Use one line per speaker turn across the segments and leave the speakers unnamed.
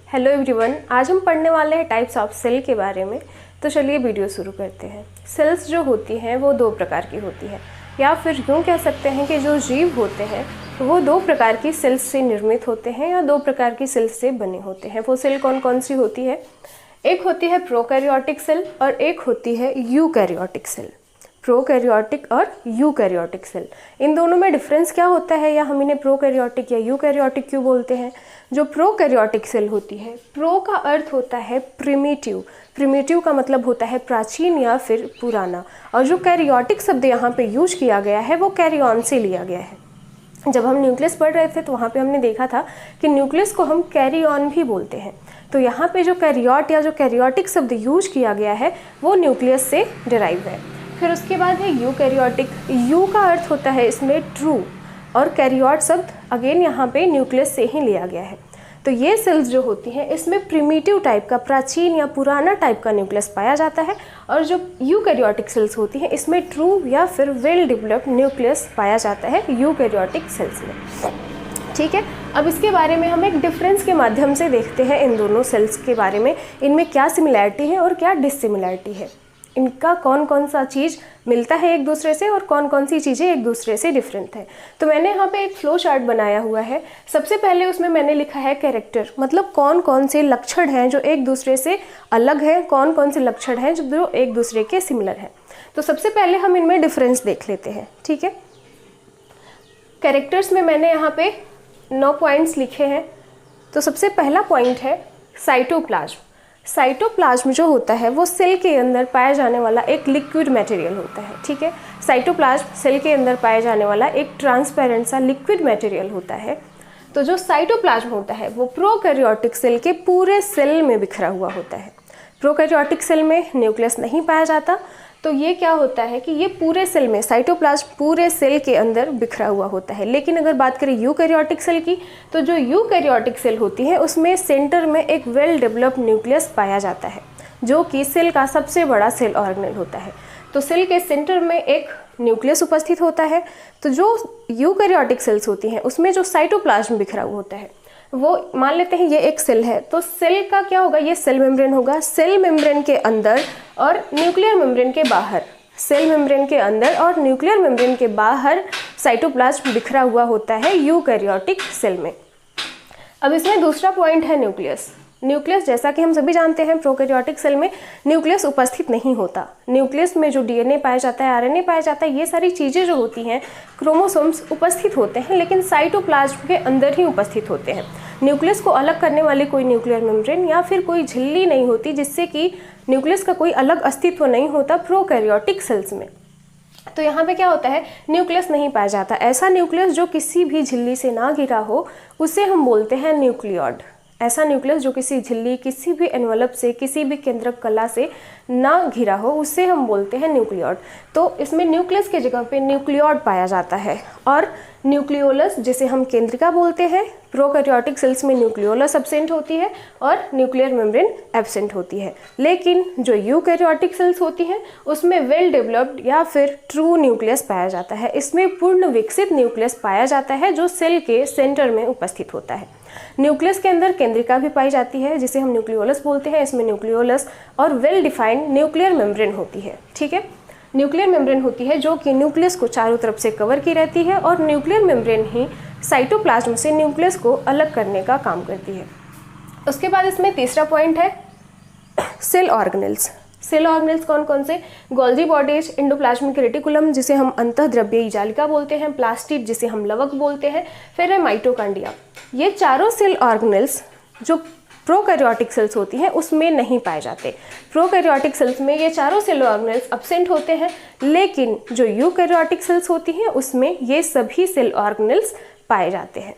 Hello everyone, आज हम पढ़ने वाले हैं टाइप्स ऑफ सेल के बारे में। तो चलिए वीडियो शुरू करते हैं। सेल्स जो होती हैं वो दो प्रकार की होती है, या फिर यूँ कह सकते हैं कि जो जीव होते हैं वो दो प्रकार की सेल्स से निर्मित होते हैं या दो प्रकार की सेल्स से बने होते हैं। वो सेल कौन कौन सी होती है? एक होती है प्रोकैरियोटिक सेल और एक होती है यूकैरियोटिक सेल। प्रोकैरियोटिक और यूकैरियोटिक सेल, इन दोनों में डिफरेंस क्या होता है, या हम इन्हें प्रोकैरियोटिक या यूकैरियोटिक क्यों बोलते हैं? जो प्रोकैरियोटिक सेल होती है, प्रो का अर्थ होता है प्रिमिटिव, प्रिमिटिव का मतलब होता है प्राचीन या फिर पुराना, और जो कैरियोटिक शब्द यहाँ पे यूज किया गया है वो कैरियन से लिया गया है। जब हम न्यूक्लियस पढ़ रहे थे तो वहाँ पे हमने देखा था कि न्यूक्लियस को हम कैरियन भी बोलते हैं। तो यहाँ पे जो कैरियोट या जो कैरियोटिक शब्द यूज किया गया है वो न्यूक्लियस से डिराइव है। फिर उसके बाद है यूकैरियोटिक। यू का अर्थ होता है इसमें ट्रू, और कैरियोट शब्द अगेन यहाँ पे न्यूक्लियस से ही लिया गया है। तो ये सेल्स जो होती हैं इसमें प्रिमिटिव टाइप का, प्राचीन या पुराना टाइप का न्यूक्लियस पाया जाता है, और जो यूकैरियोटिक सेल्स होती हैं इसमें ट्रू या फिर वेल डेवलप्ड न्यूक्लियस पाया जाता है यूकैरियोटिक सेल्स में। ठीक है, अब इसके बारे में हम एक डिफरेंस के माध्यम से देखते हैं इन दोनों सेल्स के बारे में, इनमें क्या सिमिलैरिटी है और क्या डिससिमिलैरिटी है, इनका कौन कौन सा चीज़ मिलता है एक दूसरे से और कौन कौन सी चीज़ें एक दूसरे से डिफरेंट है। तो मैंने यहाँ पे एक फ्लो चार्ट बनाया हुआ है। सबसे पहले उसमें मैंने लिखा है कैरेक्टर, मतलब कौन कौन से लक्षण हैं जो एक दूसरे से अलग हैं, कौन कौन से लक्षण हैं जो एक दूसरे के सिमिलर हैं। तो सबसे पहले हम इनमें डिफरेंस देख लेते हैं। ठीक है, कैरेक्टर्स में मैंने यहाँ पे 9 पॉइंट्स लिखे हैं। तो सबसे पहला पॉइंट है साइटोप्लाज्म। साइटोप्लाज्म जो होता है वो सेल के अंदर पाया जाने वाला एक लिक्विड मटेरियल होता है। ठीक है, साइटोप्लाज्म सेल के अंदर पाया जाने वाला एक ट्रांसपेरेंट सा लिक्विड मटेरियल होता है। तो जो साइटोप्लाज्म होता है वो प्रोकैरियोटिक सेल के पूरे सेल में बिखरा हुआ होता है। प्रोकैरियोटिक सेल में न्यूक्लियस नहीं पाया जाता, तो ये क्या होता है कि ये पूरे सेल में, साइटोप्लाज्म पूरे सेल के अंदर बिखरा हुआ होता है। लेकिन अगर बात करें यूकैरियोटिक सेल की, तो जो यूकैरियोटिक सेल होती है उसमें सेंटर में एक वेल डेवलप्ड न्यूक्लियस पाया जाता है, जो कि सेल का सबसे बड़ा सेल ऑर्गेनेल होता है। तो सेल के सेंटर में एक न्यूक्लियस उपस्थित होता है। तो जो यूकैरियोटिक सेल्स होती हैं उसमें जो साइटोप्लाज्म बिखरा हुआ होता है, वो मान लेते हैं ये एक सेल है, तो सेल का क्या होगा, ये सेल मेम्ब्रेन होगा। सेल मेम्ब्रेन के अंदर और न्यूक्लियर मेम्ब्रेन के बाहर, सेल मेम्ब्रेन के अंदर और न्यूक्लियर मेम्ब्रेन के बाहर साइटोप्लाज्म बिखरा हुआ होता है यूकैरियोटिक सेल में। अब इसमें दूसरा पॉइंट है न्यूक्लियस। न्यूक्लियस, जैसा कि हम सभी जानते हैं, प्रोकैरियोटिक सेल में न्यूक्लियस उपस्थित नहीं होता। न्यूक्लियस में जो डीएनए पाया जाता है, आरएनए पाया जाता है, ये सारी चीज़ें जो होती हैं, क्रोमोसोम्स उपस्थित होते हैं, लेकिन साइटोप्लाज्म के अंदर ही उपस्थित होते हैं। न्यूक्लियस को अलग करने वाली कोई न्यूक्लियर मेम्ब्रेन या फिर कोई झिल्ली नहीं होती, जिससे कि न्यूक्लियस का कोई अलग अस्तित्व नहीं होता प्रोकैरियोटिक सेल्स में। तो यहाँ पे क्या होता है, न्यूक्लियस नहीं पाया जाता। ऐसा न्यूक्लियस जो किसी भी झिल्ली से ना घिरा हो उसे हम बोलते हैं न्यूक्लियोइड। ऐसा न्यूक्लियस जो किसी झिल्ली, किसी भी एनवलप से, किसी भी केंद्रक कला से ना घिरा हो, उससे हम बोलते हैं न्यूक्लियोइड। तो इसमें न्यूक्लियस की जगह पे न्यूक्लियोइड पाया जाता है। और न्यूक्लियोलस, जिसे हम केंद्रिका बोलते हैं, प्रोकैरियोटिक सेल्स में न्यूक्लियोलस एब्सेंट होती है और न्यूक्लियर मेम्ब्रेन एब्सेंट होती है। लेकिन जो यूकैरियोटिक सेल्स होती हैं उसमें वेल डेवलप्ड या फिर ट्रू न्यूक्लियस पाया जाता है। इसमें पूर्ण विकसित न्यूक्लियस पाया जाता है जो सेल के सेंटर में उपस्थित होता है। न्यूक्लियस के अंदर केंद्रिका भी पाई जाती है, जिसे हम न्यूक्लियोलस बोलते हैं। इसमें न्यूक्लियोलस और वेल डिफाइंड न्यूक्लियर मेम्ब्रेन होती है। ठीक है, न्यूक्लियर मेम्ब्रेन होती है जो कि न्यूक्लियस को चारों तरफ से कवर की रहती है, और न्यूक्लियर मेम्ब्रेन ही साइटोप्लाज्म से न्यूक्लियस को अलग करने का काम करती है। उसके बाद इसमें तीसरा पॉइंट है सेल ऑर्गेनेल्स। सेल ऑर्गेनेल्स कौन कौन से? गोल्जी बॉडीज, एंडोप्लाज्मिक रेटिकुलम जिसे हम अंतःद्रव्यीय जालिका बोलते हैं, प्लास्टिड जिसे हम लवक बोलते हैं, फिर है माइटोकॉन्ड्रिया। ये चारों सेल ऑर्गेनेल्स जो प्रोकैरियोटिक सेल्स होती हैं उसमें नहीं पाए जाते। प्रोकैरियोटिक सेल्स में ये चारों सेल ऑर्गेनेल्स एब्सेंट होते हैं, लेकिन जो यूकैरियोटिक सेल्स होती हैं उसमें ये सभी सेल ऑर्गेनेल्स पाए जाते हैं।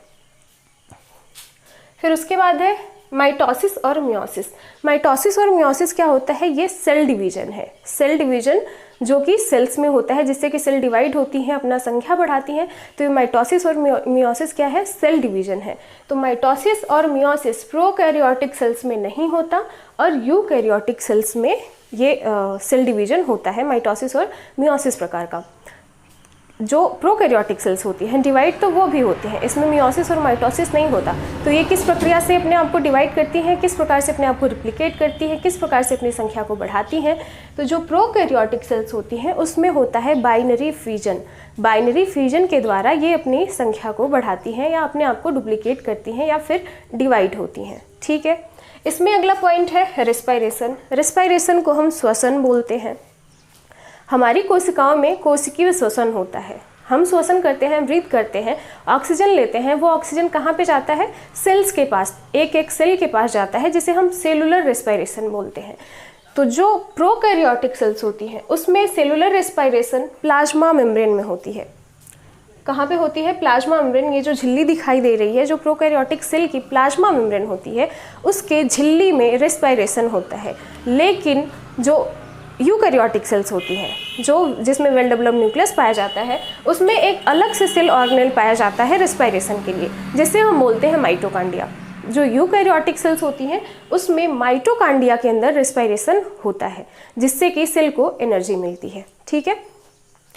फिर उसके बाद है माइटोसिस और मियोसिस। माइटोसिस और मियोसिस क्या होता है? ये सेल डिवीजन है। सेल डिवीजन जो कि सेल्स में होता है, जिससे कि सेल डिवाइड होती हैं, अपना संख्या बढ़ाती हैं। तो ये माइटोसिस और मियोसिस क्या है? सेल डिवीजन है। तो माइटोसिस और मियोसिस प्रोकैरियोटिक सेल्स में नहीं होता, और यूकैरियोटिक सेल्स में ये सेल डिवीजन होता है, माइटोसिस और मियोसिस प्रकार का। जो प्रोकैरियोटिक सेल्स होती हैं डिवाइड तो वो भी होती हैं, इसमें मियोसिस और माइटोसिस नहीं होता। तो ये किस प्रक्रिया से अपने आप को डिवाइड करती हैं, किस प्रकार से अपने आप को रिप्लिकेट करती हैं, किस प्रकार से अपनी संख्या को बढ़ाती हैं। तो जो प्रोकैरियोटिक सेल्स होती हैं उसमें होता है बाइनरी फ्यूजन। बाइनरी फ्यूजन के द्वारा ये अपनी संख्या को बढ़ाती हैं या अपने आप को डुप्लीकेट करती हैं या फिर डिवाइड होती हैं। ठीक है, इसमें अगला पॉइंट है रेस्पायरेशन। रेस्पायरेशन को हम श्वसन बोलते हैं। हमारी कोशिकाओं में कोशिकीय श्वसन होता है, हम श्वसन करते हैं, ब्रीथ करते हैं, ऑक्सीजन लेते हैं। वो ऑक्सीजन कहाँ पे जाता है? सेल्स के पास, एक एक सेल के पास जाता है, जिसे हम सेलुलर रेस्पायरेशन बोलते हैं। तो जो प्रोकैरियोटिक सेल्स होती हैं उसमें सेलुलर रेस्पायरेशन प्लाज्मा मेम्ब्रेन में होती है। कहाँ पे होती है? Plasma membrane. ये जो झिल्ली दिखाई दे रही है जो प्रोकैरियोटिक सेल की प्लाज्मा मेम्ब्रेन होती है उसके झिल्ली में रेस्पायरेशन होता है। लेकिन जो यूकैरियोटिक सेल्स होती हैं जो जिसमें वेल डेवलप्ड न्यूक्लियस पाया जाता है उसमें एक अलग से सेल ऑर्गेनेल पाया जाता है रेस्पायरेशन के लिए, जिसे हम बोलते हैं माइटोकांड्रिया। जो यूकैरियोटिक सेल्स होती हैं उसमें माइटोकांड्रिया के अंदर रेस्पायरेशन होता है जिससे कि सेल को एनर्जी मिलती है। ठीक है,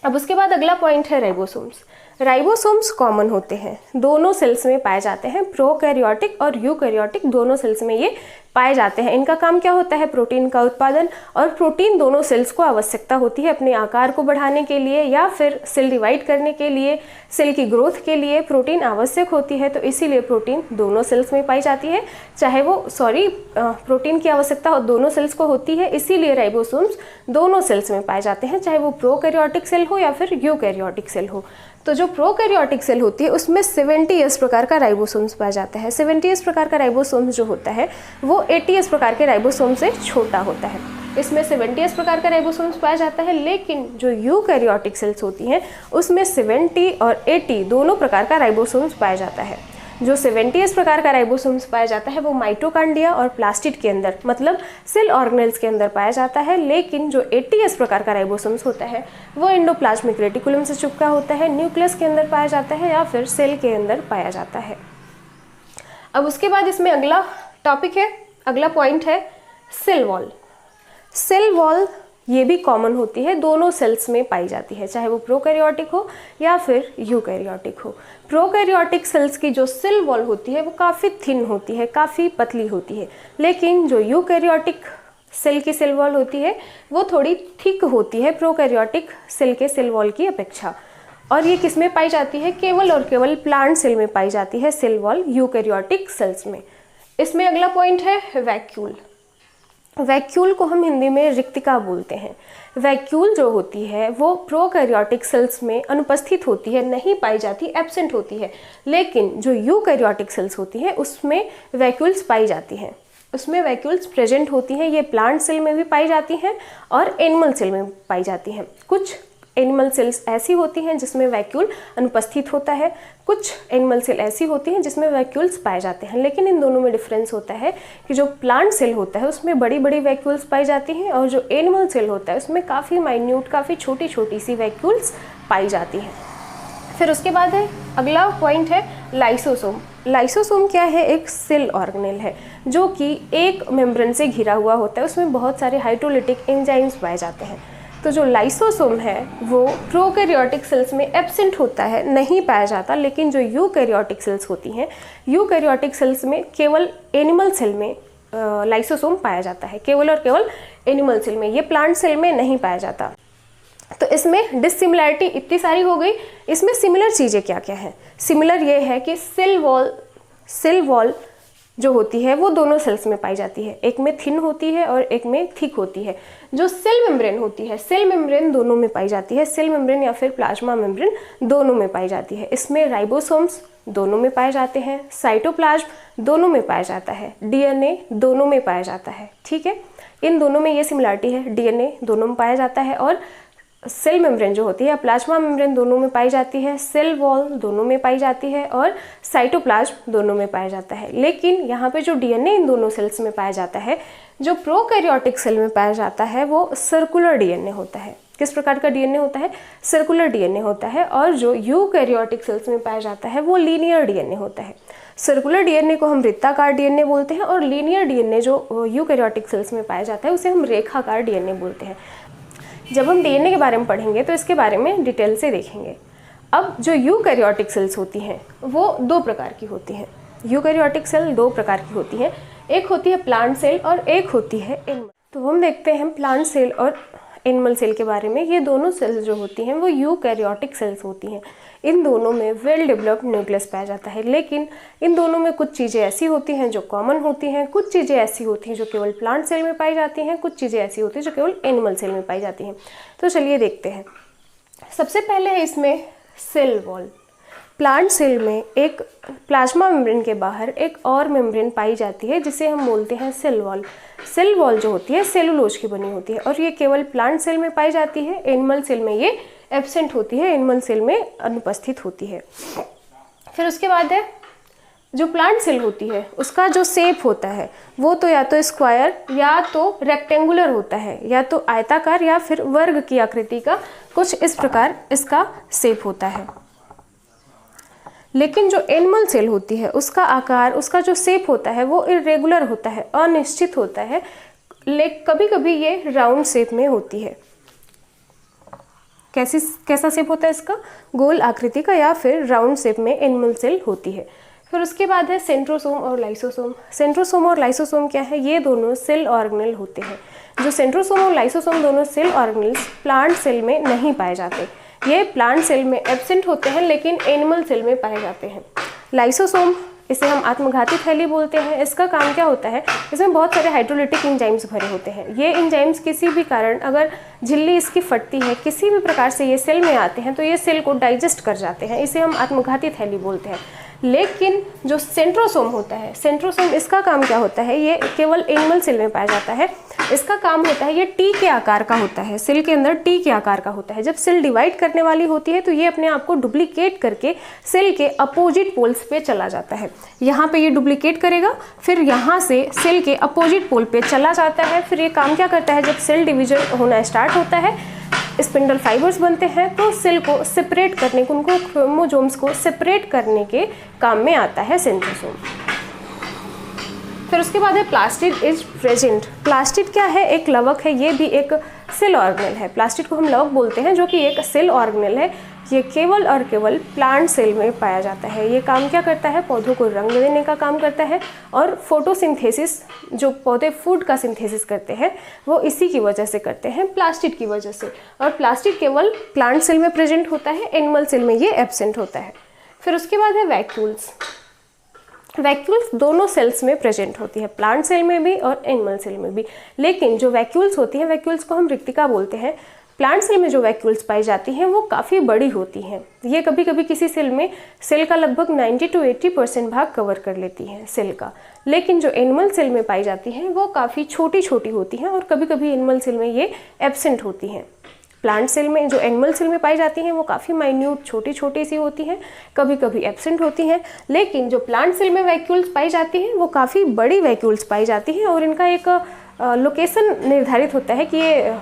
अब उसके बाद अगला पॉइंट है राइबोसोम्स। राइबोसोम्स कॉमन होते हैं, दोनों सेल्स में पाए जाते हैं, प्रोकैरियोटिक और यूकैरियोटिक दोनों सेल्स में ये पाए जाते हैं। इनका काम क्या होता है? प्रोटीन का उत्पादन। और प्रोटीन दोनों सेल्स को आवश्यकता होती है अपने आकार को बढ़ाने के लिए या फिर सेल डिवाइड करने के लिए, सेल की ग्रोथ के लिए प्रोटीन आवश्यक होती है। तो इसीलिए प्रोटीन दोनों सेल्स में पाई जाती है, चाहे वो प्रोटीन की आवश्यकता दोनों सेल्स को होती है, इसीलिए राइबोसोम्स दोनों सेल्स में पाए जाते हैं, चाहे वो प्रोकैरियोटिक सेल हो या फिर यूकैरियोटिक सेल हो। तो जो प्रोकैरियोटिक सेल होती है उसमें 70S प्रकार का राइबोसोम्स पाया जाता है। 70S प्रकार का राइबोसोम्स जो होता है वो 80S प्रकार के राइबोसोम से छोटा होता है। इसमें 70S प्रकार का राइबोसोम्स पाया जाता है, लेकिन जो यूकैरियोटिक सेल्स होती हैं उसमें 70 और 80 दोनों प्रकार का राइबोसोम्स पाया जाता है। जो 70S प्रकार का राइबोसोम्स पाया जाता है वो माइटोकांड्रिया और प्लास्टिड के अंदर मतलब सेल ऑर्गेनेल्स के अंदर पाया जाता है, लेकिन जो 80S प्रकार का राइबोसोम्स होता है वो एंडोप्लाज्मिक रेटिकुलम से चिपका होता है, न्यूक्लियस के अंदर पाया जाता है या फिर सेल के अंदर पाया जाता है। अब उसके बाद इसमें अगला टॉपिक है, अगला पॉइंट है सेल वॉल। सेल वॉल ये भी कॉमन होती है, दोनों सेल्स में पाई जाती है, चाहे वो प्रोकैरियोटिक हो या फिर यूकैरियोटिक हो। प्रोकैरियोटिक सेल्स की जो सेल वॉल होती है वो काफ़ी थिन होती है, काफ़ी पतली होती है, लेकिन जो यूकैरियोटिक सेल की सेल वॉल होती है वो थोड़ी थिक होती है प्रोकैरियोटिक सेल के सेल वॉल की अपेक्षा। और ये किस में पाई जाती है? केवल और केवल प्लांट सेल में पाई जाती है सेल वॉल यूकैरियोटिक सेल्स में। इसमें अगला पॉइंट है वैक्यूल। वैक्यूल को हम हिंदी में रिक्तिका बोलते हैं। वैक्यूल जो होती है वो प्रोकैरियोटिक सेल्स में अनुपस्थित होती है, नहीं पाई जाती, एब्सेंट होती है, लेकिन जो यूकैरियोटिक सेल्स होती हैं उसमें वैक्यूल्स पाई जाती हैं, उसमें वैक्यूल्स प्रेजेंट होती हैं। ये प्लांट सेल में भी पाई जाती हैं और एनिमल सेल में पाई जाती हैं। कुछ एनिमल सेल्स ऐसी होती हैं जिसमें वैक्यूल अनुपस्थित होता है, कुछ एनिमल सेल ऐसी होती हैं जिसमें वैक्यूल्स पाए जाते हैं, लेकिन इन दोनों में डिफरेंस होता है कि जो प्लांट सेल होता है उसमें बड़ी बड़ी वैक्यूल्स पाई जाती हैं और जो एनिमल सेल होता है उसमें काफ़ी माइन्यूट, काफ़ी छोटी छोटी सी वैक्यूल्स पाई जाती हैं। फिर उसके बाद है अगला पॉइंट है लाइसोसोम। लाइसोसोम क्या है? एक सेल ऑर्गेनेल है जो कि एक मेम्ब्रेन से घिरा हुआ होता है, उसमें बहुत सारे हाइड्रोलिटिक एंजाइम्स पाए जाते हैं। तो जो लाइसोसोम है वो प्रोकैरियोटिक सेल्स में एब्सेंट होता है, नहीं पाया जाता, लेकिन जो यूकैरियोटिक सेल्स होती हैं यूकैरियोटिक सेल्स में केवल एनिमल सेल में लाइसोसोम पाया जाता है, केवल और केवल एनिमल सेल में, ये प्लांट सेल में नहीं पाया जाता। तो इसमें डिसिमिलैरिटी इतनी सारी हो गई। इसमें सिमिलर चीज़ें क्या क्या हैं? सिमिलर ये है कि सेल वॉल जो होती है वो दोनों सेल्स में पाई जाती है, एक में थिन होती है और एक में थिक होती है। जो सेल मेम्ब्रेन होती है, सेल मेम्ब्रेन दोनों में पाई जाती है, सेल मेम्ब्रेन या फिर प्लाज्मा मेम्ब्रेन दोनों में पाई जाती है। इसमें राइबोसोम्स दोनों में पाए जाते हैं, साइटोप्लाज्म दोनों में पाया जाता है, डीएनए दोनों में पाया जाता है। ठीक है, इन दोनों में ये सिमिलरिटी है, डीएनए दोनों में पाया जाता है और सेल मेम्ब्रेन जो होती है प्लाज्मा मेम्ब्रेन दोनों में पाई जाती है, सेल वॉल दोनों में पाई जाती है और साइटोप्लाज्म दोनों में पाया जाता है। लेकिन यहाँ पे जो डीएनए इन दोनों सेल्स में पाया जाता है, जो प्रोकैरियोटिक सेल में पाया जाता है वो सर्कुलर डीएनए होता है। किस प्रकार का डीएनए होता है? सर्कुलर डीएनए होता है। और जो यूकैरियोटिक सेल्स में पाया जाता है वो लीनियर डीएनए होता है। सर्कुलर डीएनए को हम वृत्ताकार डीएनए बोलते हैं और लीनियर डीएनए जो यूकैरियोटिक सेल्स में पाया जाता है उसे हम रेखाकार डीएनए बोलते हैं। जब हम डीएनए के बारे में पढ़ेंगे तो इसके बारे में डिटेल से देखेंगे। अब जो यूकैरियोटिक सेल्स होती हैं वो 2 प्रकार की होती हैं। यूकैरियोटिक सेल 2 प्रकार की होती हैं, एक होती है प्लांट सेल और एक होती है एनिमल। तो हम देखते हैं प्लांट सेल और एनिमल सेल के बारे में। ये दोनों सेल्स जो होती हैं वो यूकैरियोटिक सेल्स होती हैं। इन दोनों में वेल डेवलप्ड न्यूक्लियस पाया जाता है, लेकिन इन दोनों में कुछ चीज़ें ऐसी होती हैं जो कॉमन होती हैं, कुछ चीज़ें ऐसी होती हैं जो केवल प्लांट सेल में पाई जाती हैं, कुछ चीज़ें ऐसी होती हैं जो केवल एनिमल सेल में पाई जाती हैं। तो चलिए देखते हैं। सबसे पहले है इसमें सेल वॉल। प्लांट सेल में एक प्लाज्मा मेम्ब्रेन के बाहर एक और मेम्ब्रेन पाई जाती है जिसे हम बोलते हैं सेल वॉल। सेल वॉल जो होती है सेलुलोज की बनी होती है और ये केवल प्लांट सेल में पाई जाती है। एनिमल सेल में ये एब्सेंट होती है, एनिमल सेल में अनुपस्थित होती है। फिर उसके बाद है जो प्लांट सेल होती है उसका जो शेप होता है वो तो या तो स्क्वायर या तो रेक्टेंगुलर होता है, या तो आयताकार या फिर वर्ग की आकृति का कुछ इस प्रकार इसका शेप होता है। लेकिन जो एनिमल सेल होती है उसका आकार, उसका जो शेप होता है वो इरेगुलर होता है, अनिश्चित होता है। कभी कभी ये राउंड शेप में होती है। कैसा शेप होता है इसका? गोल आकृति का या फिर राउंड शेप में एनिमल सेल होती है। फिर उसके बाद है सेंट्रोसोम और लाइसोसोम। सेंट्रोसोम और लाइसोसोम क्या है? ये दोनों सेल ऑर्गेनेल होते हैं। जो सेंट्रोसोम और लाइसोसोम दोनों सेल ऑर्गेनेल्स प्लांट सेल में नहीं पाए जाते। ये प्लांट सेल में एब्सेंट होते हैं लेकिन एनिमल सेल में पाए जाते हैं। लाइसोसोम, इसे हम आत्मघाती थैली बोलते हैं। इसका काम क्या होता है? इसमें बहुत सारे हाइड्रोलिटिक एंजाइम्स भरे होते हैं। ये एंजाइम्स किसी भी कारण, अगर झिल्ली इसकी फटती है, किसी भी प्रकार से ये सेल में आते हैं तो ये सेल को डाइजेस्ट कर जाते हैं। इसे हम आत्मघाती थैली बोलते हैं। लेकिन जो सेंट्रोसोम होता है, सेंट्रोसोम इसका काम क्या होता है? ये केवल एनिमल सेल में पाया जाता है। इसका काम होता है, ये टी के आकार का होता है, सेल के अंदर टी के आकार का होता है। जब सेल डिवाइड करने वाली होती है तो ये अपने आप को डुप्लीकेट करके सेल के अपोजिट पोल्स पे चला जाता है। यहाँ पे ये डुप्लीकेट करेगा, फिर यहाँ से सेल के अपोजिट पोल पे चला जाता है। फिर ये काम क्या करता है? जब सेल डिवीजन होना स्टार्ट होता है, स्पिंडल फाइबर्स बनते हैं, तो सेल को सेपरेट करने को, उनको क्रोमोसोम्स को सेपरेट करने के काम में आता है सेंट्रोसोम। फिर उसके बाद है प्लास्टिड इज प्रेजेंट। प्लास्टिड क्या है? एक लवक है, ये भी एक सेल ऑर्गेनेल है। प्लास्टिड को हम लवक बोलते हैं जो कि एक सेल ऑर्गेनेल है। ये केवल और केवल प्लांट सेल में पाया जाता है। ये काम क्या करता है? पौधों को रंग देने का काम करता है और फोटोसिंथेसिस, जो पौधे फूड का सिंथेसिस करते हैं वो इसी की वजह से करते हैं, प्लास्टिड की वजह से। और प्लास्टिड केवल प्लांट सेल में प्रेजेंट होता है, एनिमल सेल में ये एब्सेंट होता है। फिर उसके बाद है वैक्यूल्स। वैक्यूल्स दोनों सेल्स में प्रेजेंट होती है, प्लांट सेल में भी और एनिमल सेल में भी। लेकिन जो वैक्यूल्स होती हैं, वैक्यूल्स को हम रिक्तिका बोलते हैं। प्लांट सेल में जो वैक्यूल्स पाई जाती हैं वो काफ़ी बड़ी होती हैं। ये कभी कभी किसी सेल में सेल का लगभग 90 to 80% भाग कवर कर लेती हैं सेल का। लेकिन जो एनिमल सेल में पाई जाती हैं वो काफ़ी छोटी छोटी होती हैं और कभी कभी एनिमल सेल में ये एब्सेंट होती हैं। प्लांट सेल में जो एनिमल सेल में पाई जाती हैं वो काफ़ी माइन्यूट, छोटी छोटी सी होती हैं, कभी कभी एब्सेंट होती हैं। लेकिन जो प्लांट सेल में वैक्यूल्स पाई जाती हैं वो काफ़ी बड़ी वैक्यूल्स पाई जाती हैं और इनका एक लोकेशन निर्धारित होता है कि ये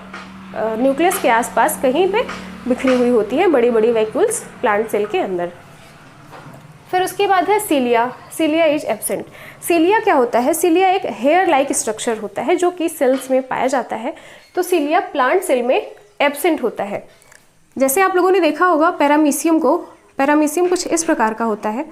न्यूक्लियस के आसपास कहीं पे बिखरी हुई होती है, बड़ी बड़ी वैक्यूल्स प्लांट सेल के अंदर। फिर उसके बाद है सीलिया। सीलिया इज एब्सेंट। सीलिया क्या होता है? सीलिया एक हेयर लाइक स्ट्रक्चर होता है जो कि सेल्स में पाया जाता है। तो सीलिया प्लांट सेल में एब्सेंट होता है। जैसे आप लोगों ने देखा होगा पैरामीशियम को, पैरामीशियम कुछ इस प्रकार का होता है,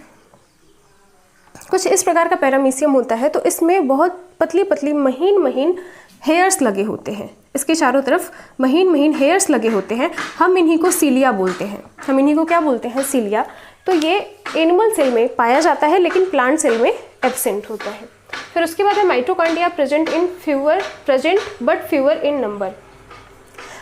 कुछ इस प्रकार का पैरामीशियम होता है। तो इसमें बहुत पतली पतली महीन महीन हेयर्स लगे होते हैं, इसके चारों तरफ महीन महीन हेयर्स लगे होते हैं। हम इन्हीं को सीलिया बोलते हैं। हम इन्हीं को क्या बोलते हैं? सीलिया। तो ये एनिमल सेल में पाया जाता है लेकिन प्लांट सेल में एब्सेंट होता है। फिर उसके बाद है mitochondria present but fewer in number.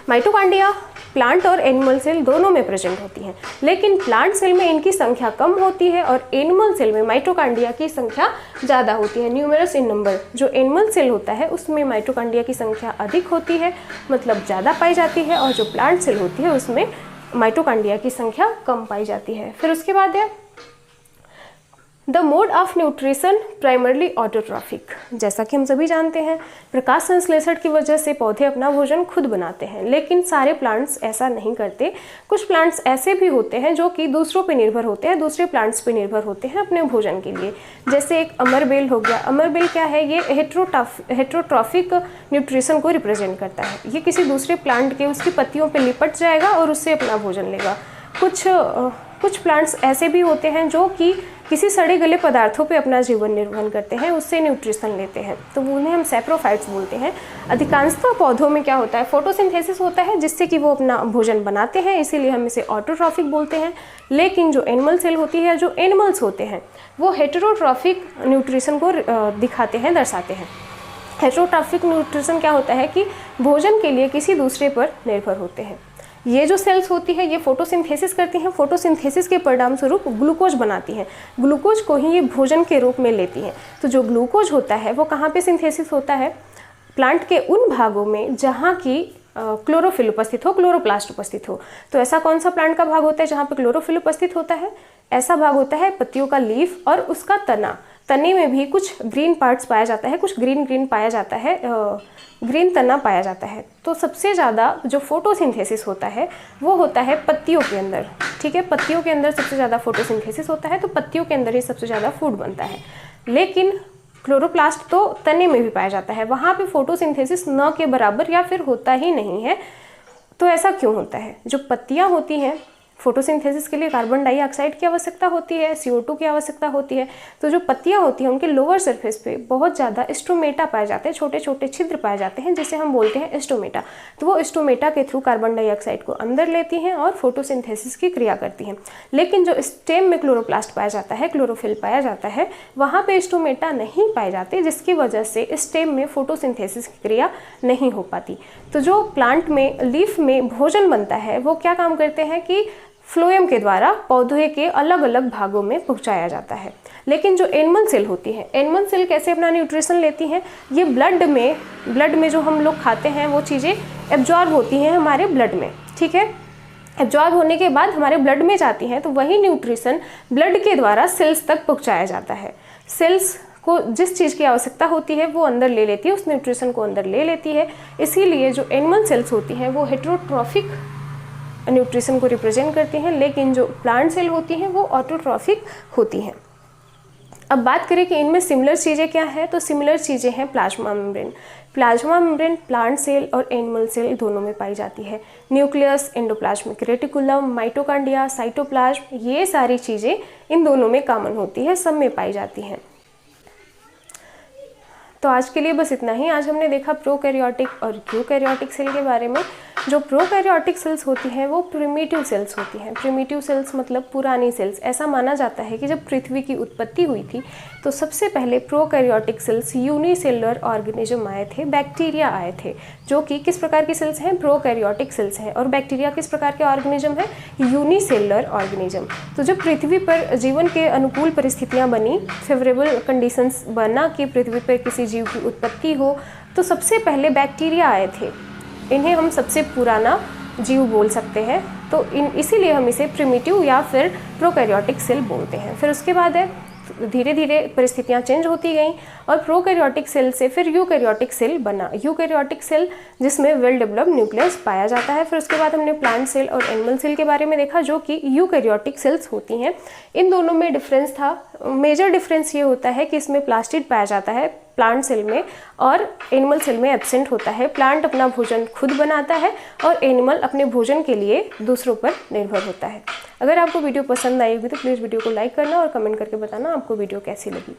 Mitochondria plant और एनिमल सेल दोनों में प्रेजेंट होती हैं, लेकिन प्लांट सेल में इनकी संख्या कम होती है और एनिमल सेल में माइटोकॉन्ड्रिया की संख्या ज़्यादा होती है, न्यूमरस इन नंबर। जो एनिमल सेल होता है उसमें माइटोकॉन्ड्रिया की संख्या अधिक होती है, मतलब ज़्यादा पाई जाती है, और जो प्लांट सेल होती है उसमें माइटोकॉन्ड्रिया की संख्या कम पाई जाती है। फिर उसके बाद है the mode of nutrition primarily autotrophic. जैसा कि हम सभी जानते हैं प्रकाश संश्लेषण की वजह से पौधे अपना भोजन खुद बनाते हैं, लेकिन सारे प्लांट्स ऐसा नहीं करते। कुछ प्लांट्स ऐसे भी होते हैं जो कि दूसरों पे निर्भर होते हैं, दूसरे प्लांट्स पे निर्भर होते हैं अपने भोजन के लिए। जैसे एक अमरबेल हो गया। अमरबेल क्या है? ये हेट्रोट्रॉफिक न्यूट्रिशन को रिप्रेजेंट करता है। ये किसी दूसरे प्लांट के उसकी पत्तियों पर लिपट जाएगा और उससे अपना भोजन लेगा। कुछ प्लांट्स ऐसे भी होते हैं जो कि किसी सड़े गले पदार्थों पे अपना जीवन निर्वहन करते हैं, उससे न्यूट्रिशन लेते हैं, तो उन्हें हम सैप्रोफाइट्स बोलते हैं। अधिकांशतः पौधों में क्या होता है, फोटोसिंथेसिस होता है जिससे कि वो अपना भोजन बनाते हैं, इसीलिए हम इसे ऑटोट्रॉफिक बोलते हैं। लेकिन जो एनिमल सेल होती है, जो एनिमल्स होते हैं, वो हेटेरोट्रॉफिक न्यूट्रिशन को दिखाते हैं, दर्शाते हैं। हेटेरोट्रॉफिक न्यूट्रिशन क्या होता है कि भोजन के लिए किसी दूसरे पर निर्भर होते हैं। ये जो सेल्स होती है ये फोटोसिंथेसिस करती हैं, फोटोसिंथेसिस के परिणाम स्वरूप ग्लूकोज बनाती हैं, ग्लूकोज को ही ये भोजन के रूप में लेती हैं। तो जो ग्लूकोज होता है वो कहाँ पे सिंथेसिस होता है, प्लांट के उन भागों में जहाँ की क्लोरोफिल उपस्थित हो, क्लोरोप्लास्ट उपस्थित हो। तो ऐसा कौन सा प्लांट का भाग होता है जहाँ पे क्लोरोफिल उपस्थित होता है, ऐसा भाग होता है पत्तियों का लीफ और उसका तना। तने में भी कुछ ग्रीन पार्ट्स पाया जाता है, कुछ ग्रीन पाया जाता है, ग्रीन तना पाया जाता है। तो सबसे ज़्यादा जो फोटोसिंथेसिस होता है वो होता है पत्तियों के अंदर, ठीक है, पत्तियों के अंदर सबसे ज़्यादा फोटोसिंथेसिस होता है, तो पत्तियों के अंदर ही सबसे ज़्यादा फूड बनता है। लेकिन क्लोरोप्लास्ट तो तने में भी पाया जाता है, वहाँ पे फोटोसिंथेसिस न के बराबर या फिर होता ही नहीं है। तो ऐसा क्यों होता है, जो पत्तियाँ होती हैं फोटोसिंथेसिस के लिए कार्बन डाइऑक्साइड की आवश्यकता होती है, CO2 की आवश्यकता होती है। तो जो पत्तियां होती हैं उनके लोअर सरफेस पे बहुत ज़्यादा स्टोमेटा पाए जाते हैं, छोटे छोटे छिद्र पाए जाते हैं जिसे हम बोलते हैं स्टोमेटा। तो वो स्टोमेटा के थ्रू कार्बन डाइऑक्साइड को अंदर लेती हैं और फोटोसिंथेसिस की क्रिया करती हैं। लेकिन जो स्टेम में क्लोरोप्लास्ट पाया जाता है, क्लोरोफिल पाया जाता है, वहाँ पर स्टोमेटा नहीं पाए जाते, जिसकी वजह से स्टेम में फोटोसिंथेसिस की क्रिया नहीं हो पाती। तो जो प्लांट में लीफ में भोजन बनता है वो क्या काम करते हैं कि फ्लोएम के द्वारा पौधे के अलग अलग भागों में पहुंचाया जाता है। लेकिन जो एनिमल सेल होती है, एनिमल सेल कैसे अपना न्यूट्रिशन लेती हैं, ये ब्लड में जो हम लोग खाते हैं वो चीज़ें एब्जॉर्ब होती हैं हमारे ब्लड में, ठीक है। एब्जॉर्ब होने के बाद हमारे ब्लड में जाती हैं, तो वही न्यूट्रिशन ब्लड के द्वारा सेल्स तक पहुँचाया जाता है। सेल्स को जिस चीज़ की आवश्यकता होती है वो अंदर ले लेती है, उस न्यूट्रिशन को अंदर ले लेती है। इसीलिए जो एनिमल सेल्स होती हैं वो हेटेरोट्रॉफिक न्यूट्रिशन को रिप्रेजेंट करती हैं, लेकिन जो प्लांट सेल होती हैं वो ऑटोट्रॉफिक होती हैं। अब बात करें कि इनमें सिमिलर चीज़ें क्या हैं, तो सिमिलर चीज़ें हैं plasma membrane. Plasma membrane plant cell और एनिमल सेल दोनों में पाई जाती है। Nucleus, endoplasmic reticulum, mitochondria, cytoplasm, ये सारी चीज़ें इन दोनों में कॉमन होती है, सब में पाई जाती हैं। तो आज के लिए बस इतना ही। आज हमने देखा प्रोकैरियोटिक और यूकैरियोटिक सेल के बारे में। जो प्रोकैरियोटिक सेल्स होती हैं वो प्रिमिटिव सेल्स होती हैं। प्रिमिटिव सेल्स मतलब पुरानी सेल्स। ऐसा माना जाता है कि जब पृथ्वी की उत्पत्ति हुई थी तो सबसे पहले प्रोकैरियोटिक सेल्स यूनिसेलुलर ऑर्गेनिज्म आए थे, बैक्टीरिया आए थे, जो कि किस प्रकार की सेल्स हैं, प्रोकैरियोटिक सेल्स हैं। और बैक्टीरिया किस प्रकार के ऑर्गेनिज्म है, यूनिसेलुलर ऑर्गेनिज्म। तो जब पृथ्वी पर जीवन के अनुकूल परिस्थितियाँ बनी, फेवरेबल कंडीशंस बना कि पृथ्वी पर किसी जीव की उत्पत्ति हो, तो सबसे पहले बैक्टीरिया आए थे। इन्हें हम सबसे पुराना जीव बोल सकते हैं, तो इसीलिए हम इसे प्रिमिटिव या फिर प्रोकैरियोटिक सेल बोलते हैं। फिर उसके बाद है धीरे धीरे परिस्थितियाँ चेंज होती गईं और प्रोकैरियोटिक सेल से फिर यूकैरियोटिक सेल बना। यूकैरियोटिक सेल जिसमें वेल डेवलप्ड न्यूक्लियस पाया जाता है। फिर उसके बाद हमने प्लांट सेल और एनिमल सेल के बारे में देखा, जो कि यूकैरियोटिक सेल्स होती हैं। इन दोनों में डिफरेंस था, मेजर डिफरेंस ये होता है कि इसमें प्लास्टिड पाया जाता है प्लांट सेल में और एनिमल सेल में एब्सेंट होता है। प्लांट अपना भोजन खुद बनाता है और एनिमल अपने भोजन के लिए दूसरों पर निर्भर होता है। अगर आपको वीडियो पसंद आई होगी तो प्लीज़ वीडियो को लाइक करना और कमेंट करके बताना आपको वीडियो कैसी लगी।